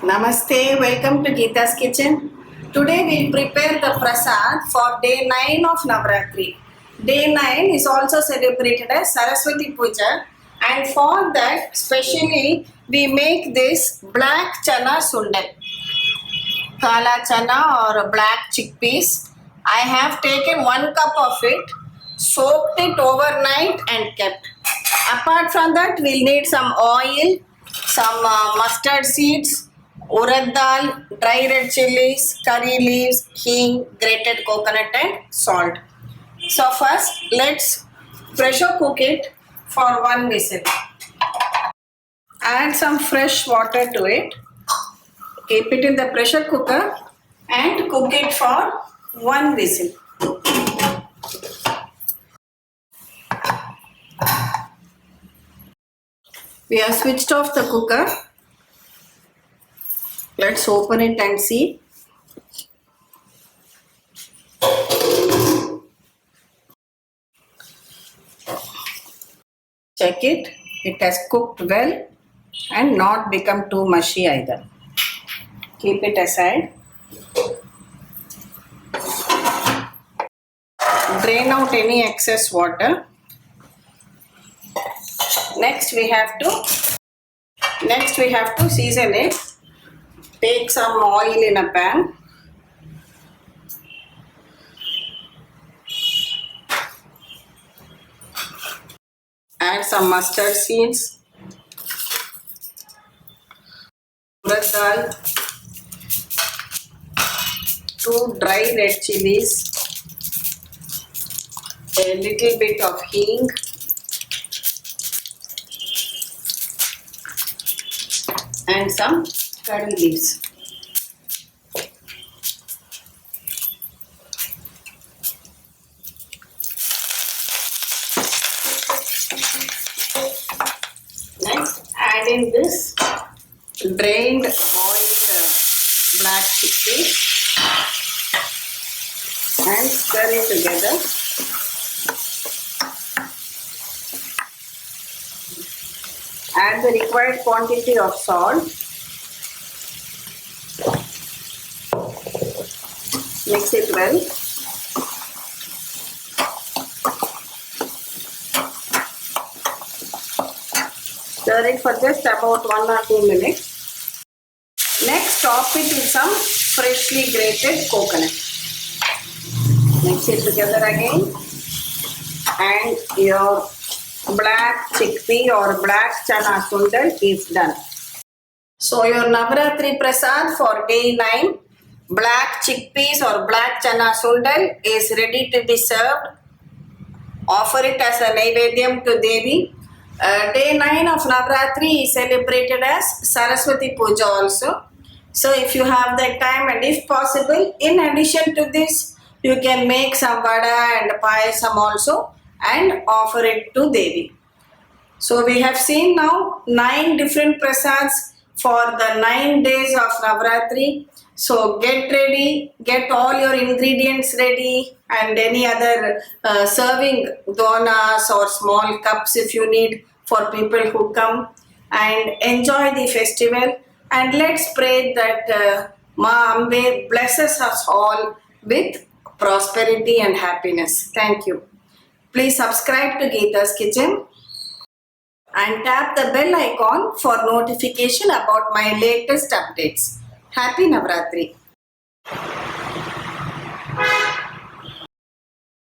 Namaste, welcome to Gita's kitchen. Today we'll prepare the prasad for day 9 of Navratri. Day 9 is also celebrated as Saraswathi Puja, and for that specially we make this black Channa Sundal. Kala Channa or black chickpeas. I have taken 1 cup of it, soaked it overnight and kept. Apart from that, we'll need some oil, some mustard seeds, Urad Dal, dry red chillies, curry leaves, Hing, grated coconut and salt. So first, let's pressure cook it for 1 whistle. Add some fresh water to it. Keep it in the pressure cooker and cook it for 1 whistle. We have switched off the cooker. Let's open it and see. Check it. It has cooked well and not become too mushy either. Keep it aside. Drain out any excess water. Next we have to season it. Take some oil in a pan. Add some mustard seeds, urad dal, 2 dry red chillies, a little bit of hing, and some curry leaves. Next, add in this drained boiled black chickpeas and stir it together. Add the required quantity of salt. Mix it well. Stir it for just about 1 or 2 minutes. Next, top it with some freshly grated coconut. Mix it together again. And your black chickpea or black Channa Sundal is done. So your Navratri Prasad for day 9, black chickpeas or black Channa Sundal is ready to be served. Offer it as a Neivedyam to Devi. Day 9 of Navratri is celebrated as Saraswathi Puja also. So if you have the time and if possible, in addition to this, you can make some vada and payasam also and offer it to Devi. So we have seen now 9 different prasads for the 9 days of Navratri. So get ready, get all your ingredients ready and any other serving donas or small cups if you need for people who come, and enjoy the festival. And let's pray that Ma Ambe blesses us all with prosperity and happiness. Thank you. Please subscribe to Gita's Kitchen and tap the bell icon for notification about my latest updates. Happy Navratri!